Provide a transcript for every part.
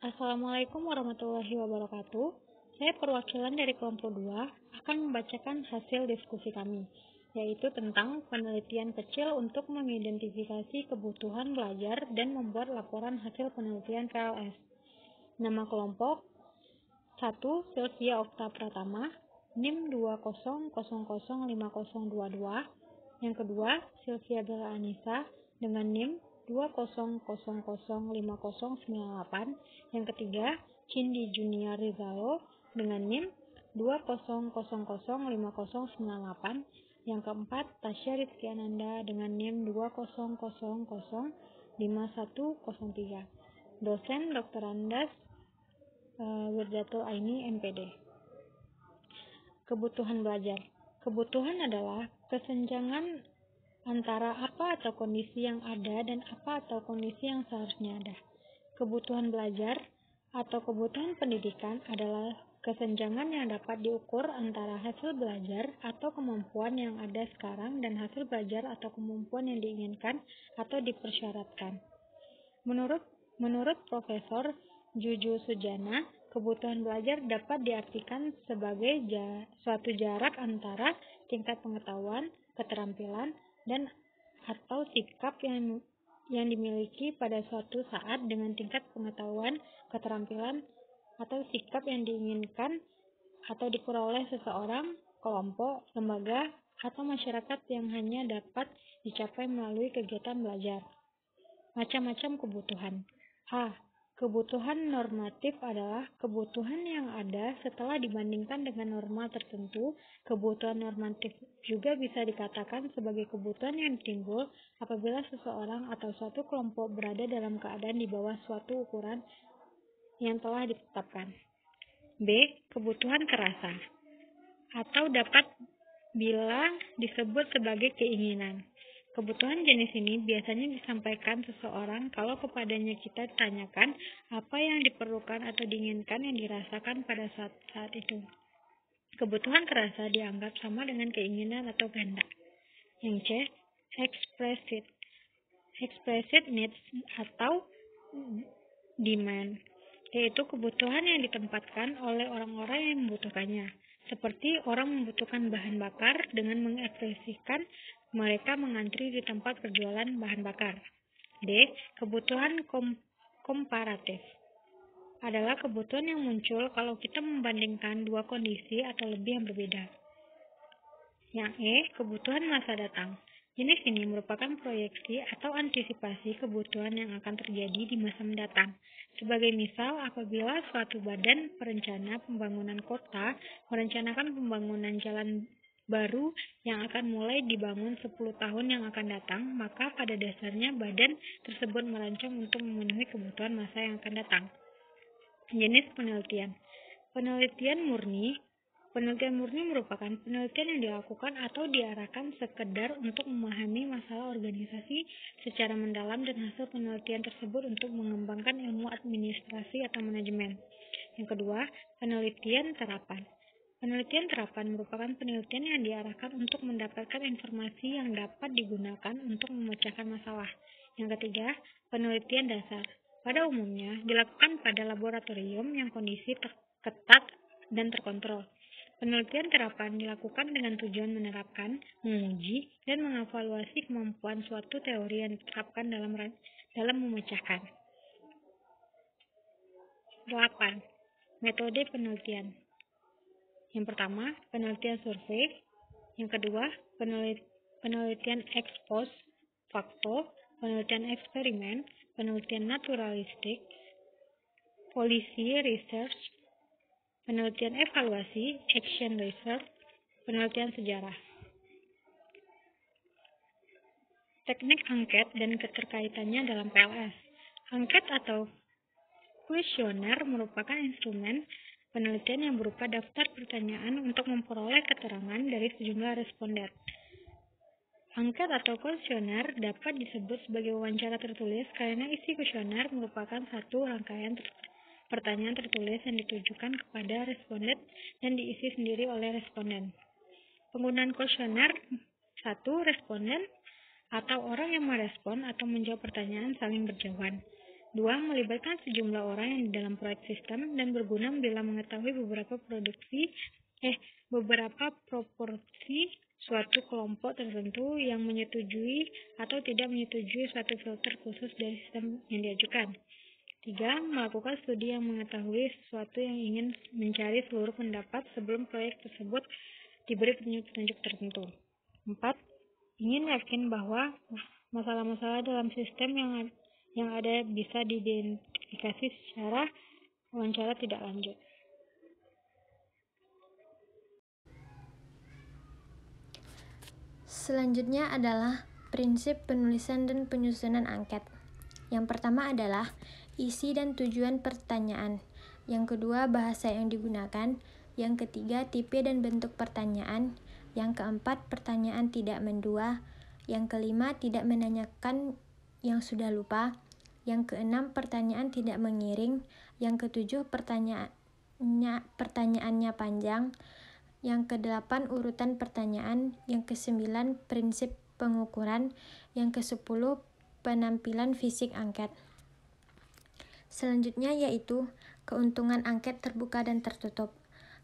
Assalamualaikum warahmatullahi wabarakatuh. Saya perwakilan dari kelompok 2 akan membacakan hasil diskusi kami, yaitu tentang penelitian kecil untuk mengidentifikasi kebutuhan belajar dan membuat laporan hasil penelitian PLS. Nama kelompok 1. Sylvia Okta Pratama, NIM 200005022. Yang kedua, Sylvia Bella Anissa dengan NIM 200005098. Yang ketiga, Cindy Junior Rizalo dengan NIM 200005098. Yang keempat, Tasya Rizky Ananda dengan NIM 200005103. Dosen Dr. Andas Wirdatul Aini MPD. Kebutuhan belajar. Kebutuhan adalah kesenjangan antara apa atau kondisi yang ada dan apa atau kondisi yang seharusnya ada. Kebutuhan belajar atau kebutuhan pendidikan adalah kesenjangan yang dapat diukur antara hasil belajar atau kemampuan yang ada sekarang dan hasil belajar atau kemampuan yang diinginkan atau dipersyaratkan. Menurut Profesor Juju Sujana, kebutuhan belajar dapat diartikan sebagai suatu jarak antara tingkat pengetahuan, keterampilan, dan atau sikap yang dimiliki pada suatu saat dengan tingkat pengetahuan, keterampilan, atau sikap yang diinginkan atau diperoleh seseorang, kelompok, lembaga, atau masyarakat yang hanya dapat dicapai melalui kegiatan belajar. Macam-macam kebutuhan. A. Kebutuhan normatif adalah kebutuhan yang ada setelah dibandingkan dengan norma tertentu. Kebutuhan normatif juga bisa dikatakan sebagai kebutuhan yang timbul apabila seseorang atau suatu kelompok berada dalam keadaan di bawah suatu ukuran yang telah ditetapkan. B. Kebutuhan kerasa atau dapat bila disebut sebagai keinginan. Kebutuhan jenis ini biasanya disampaikan seseorang kalau kepadanya kita tanyakan apa yang diperlukan atau diinginkan yang dirasakan pada saat itu. Kebutuhan kerasa dianggap sama dengan keinginan atau kehendak. Yang C. Explicit needs atau demand, yaitu kebutuhan yang ditempatkan oleh orang-orang yang membutuhkannya. Seperti orang membutuhkan bahan bakar dengan mengekspresikan mereka mengantri di tempat penjualan bahan bakar. D. Kebutuhan komparatif adalah kebutuhan yang muncul kalau kita membandingkan dua kondisi atau lebih yang berbeda. Yang E. Kebutuhan masa datang. Jenis ini merupakan proyeksi atau antisipasi kebutuhan yang akan terjadi di masa mendatang. Sebagai misal, apabila suatu badan perencana pembangunan kota merencanakan pembangunan jalan baru yang akan mulai dibangun 10 tahun yang akan datang, maka pada dasarnya badan tersebut merancang untuk memenuhi kebutuhan masa yang akan datang. Jenis penelitian. Penelitian murni merupakan penelitian yang dilakukan atau diarahkan sekedar untuk memahami masalah organisasi secara mendalam dan hasil penelitian tersebut untuk mengembangkan ilmu administrasi atau manajemen. Yang kedua, penelitian terapan. Penelitian terapan merupakan penelitian yang diarahkan untuk mendapatkan informasi yang dapat digunakan untuk memecahkan masalah. Yang ketiga, penelitian dasar. Pada umumnya, dilakukan pada laboratorium yang kondisi ketat dan terkontrol. Penelitian terapan dilakukan dengan tujuan menerapkan, menguji, dan mengevaluasi kemampuan suatu teori yang diterapkan dalam memecahkan. 8. Metode penelitian. Yang pertama, penelitian survei. Yang kedua, penelitian ex post facto, penelitian eksperimen, penelitian naturalistik, policy research, penelitian evaluasi, action research, penelitian sejarah. Teknik angket dan keterkaitannya dalam PLS. Angket atau kuesioner merupakan instrumen penelitian yang berupa daftar pertanyaan untuk memperoleh keterangan dari sejumlah responden. Angket atau kuesioner dapat disebut sebagai wawancara tertulis karena isi kuesioner merupakan satu rangkaian pertanyaan tertulis yang ditujukan kepada responden dan diisi sendiri oleh responden. Penggunaan kuesioner 1. Responden atau orang yang merespon atau menjawab pertanyaan saling berjauhan. 2. Melibatkan sejumlah orang yang di dalam proyek sistem dan berguna bila mengetahui beberapa proporsi suatu kelompok tertentu yang menyetujui atau tidak menyetujui suatu filter khusus dari sistem yang diajukan. 3. Melakukan studi yang mengetahui sesuatu yang ingin mencari seluruh pendapat sebelum proyek tersebut diberi petunjuk-petunjuk tertentu. 4. Ingin yakin bahwa masalah-masalah dalam sistem yang ada bisa diidentifikasi secara wawancara tidak lanjut. Selanjutnya adalah prinsip penulisan dan penyusunan angket. Yang pertama adalah isi dan tujuan pertanyaan. Yang kedua, bahasa yang digunakan. Yang ketiga, tipe dan bentuk pertanyaan. Yang keempat, pertanyaan tidak mendua. Yang kelima, tidak menanyakan yang sudah lupa. Yang keenam, pertanyaan tidak mengiring. Yang ketujuh, pertanyaannya panjang. Yang kedelapan, urutan pertanyaan. Yang kesembilan, prinsip pengukuran. Yang kesepuluh, penampilan fisik angket. Selanjutnya yaitu keuntungan angket terbuka dan tertutup.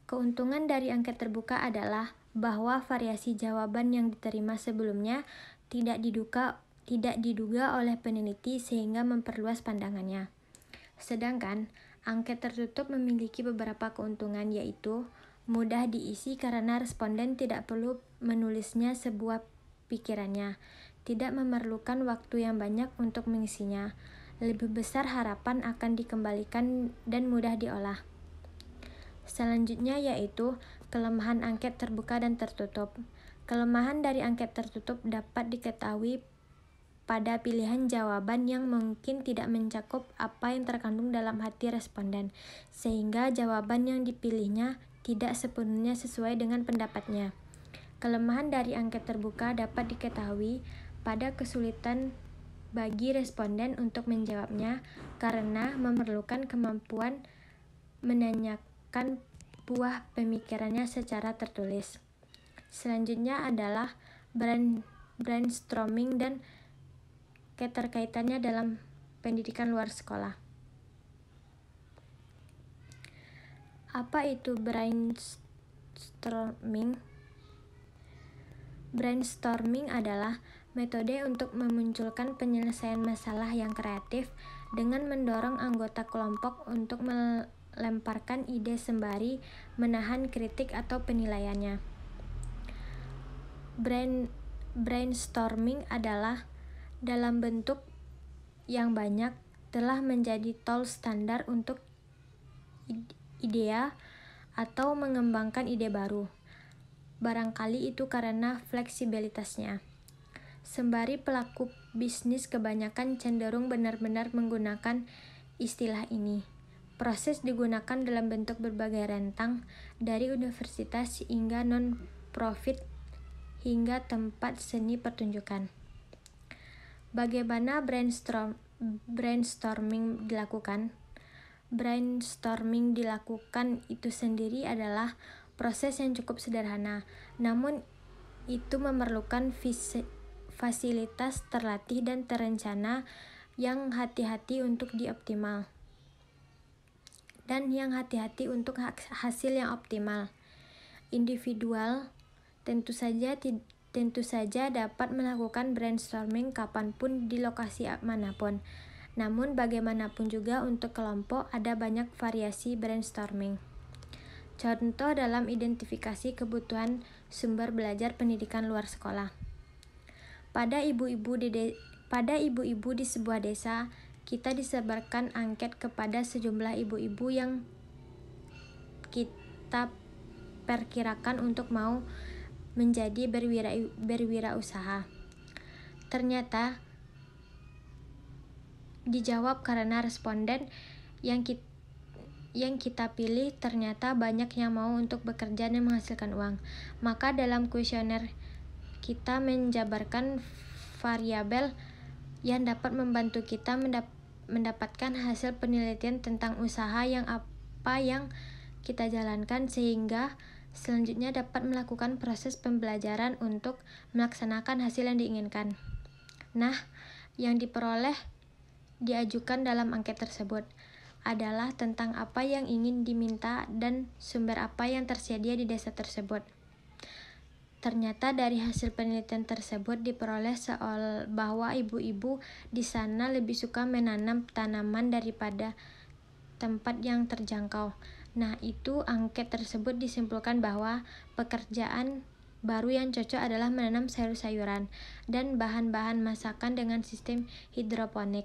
Keuntungan dari angket terbuka adalah bahwa variasi jawaban yang diterima sebelumnya tidak diduga oleh peneliti sehingga memperluas pandangannya. Sedangkan angket tertutup memiliki beberapa keuntungan, yaitu mudah diisi karena responden tidak perlu menulisnya sebuah pikirannya, tidak memerlukan waktu yang banyak untuk mengisinya, lebih besar harapan akan dikembalikan dan mudah diolah. Selanjutnya yaitu kelemahan angket terbuka dan tertutup. Kelemahan dari angket tertutup dapat diketahui pada pilihan jawaban yang mungkin tidak mencakup apa yang terkandung dalam hati responden, sehingga jawaban yang dipilihnya tidak sepenuhnya sesuai dengan pendapatnya. Kelemahan dari angket terbuka dapat diketahui pada kesulitan bagi responden untuk menjawabnya karena memerlukan kemampuan menanyakan buah pemikirannya secara tertulis. Selanjutnya adalah brainstorming dan keterkaitannya dalam pendidikan luar sekolah. Apa itu brainstorming? Brainstorming adalah metode untuk memunculkan penyelesaian masalah yang kreatif dengan mendorong anggota kelompok untuk melemparkan ide sembari menahan kritik atau penilaiannya. Brainstorming adalah dalam bentuk yang banyak telah menjadi tools standar untuk idea atau mengembangkan ide baru. Barangkali itu karena fleksibilitasnya. Sembari pelaku bisnis kebanyakan cenderung benar-benar menggunakan istilah ini. Proses digunakan dalam bentuk berbagai rentang, dari universitas hingga non-profit hingga tempat seni pertunjukan. Bagaimana brainstorming dilakukan? Brainstorming dilakukan itu sendiri adalah proses yang cukup sederhana, namun itu memerlukan fasilitas terlatih dan terencana yang hati-hati untuk untuk hasil yang optimal. Individual tentu saja dapat melakukan brainstorming kapanpun di lokasi manapun. Namun bagaimanapun juga untuk kelompok ada banyak variasi brainstorming. Contoh dalam identifikasi kebutuhan sumber belajar pendidikan luar sekolah. Pada ibu-ibu di sebuah desa, kita disebarkan angket kepada sejumlah ibu-ibu yang kita perkirakan untuk mau menjadi berwirausaha. Ternyata dijawab karena responden yang kita pilih ternyata banyak yang mau untuk bekerja dan menghasilkan uang. Maka dalam kuesioner kita menjabarkan variabel yang dapat membantu kita mendapatkan hasil penelitian tentang usaha yang kita jalankan, sehingga selanjutnya dapat melakukan proses pembelajaran untuk melaksanakan hasil yang diinginkan. Nah, yang diperoleh diajukan dalam angket tersebut adalah tentang apa yang ingin diminta dan sumber apa yang tersedia di desa tersebut. Ternyata dari hasil penelitian tersebut diperoleh bahwa ibu-ibu di sana lebih suka menanam tanaman daripada tempat yang terjangkau. Nah, itu angket tersebut disimpulkan bahwa pekerjaan baru yang cocok adalah menanam sayur-sayuran dan bahan-bahan masakan dengan sistem hidroponik.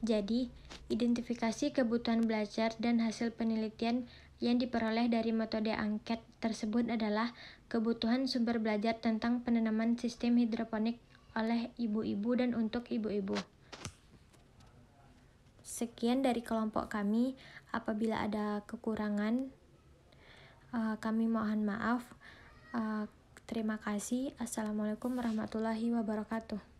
Jadi, identifikasi kebutuhan belajar dan hasil penelitian yang diperoleh dari metode angket tersebut adalah kebutuhan sumber belajar tentang penanaman sistem hidroponik oleh ibu-ibu dan untuk ibu-ibu. Sekian dari kelompok kami. Apabila ada kekurangan, kami mohon maaf. Terima kasih. Assalamualaikum warahmatullahi wabarakatuh.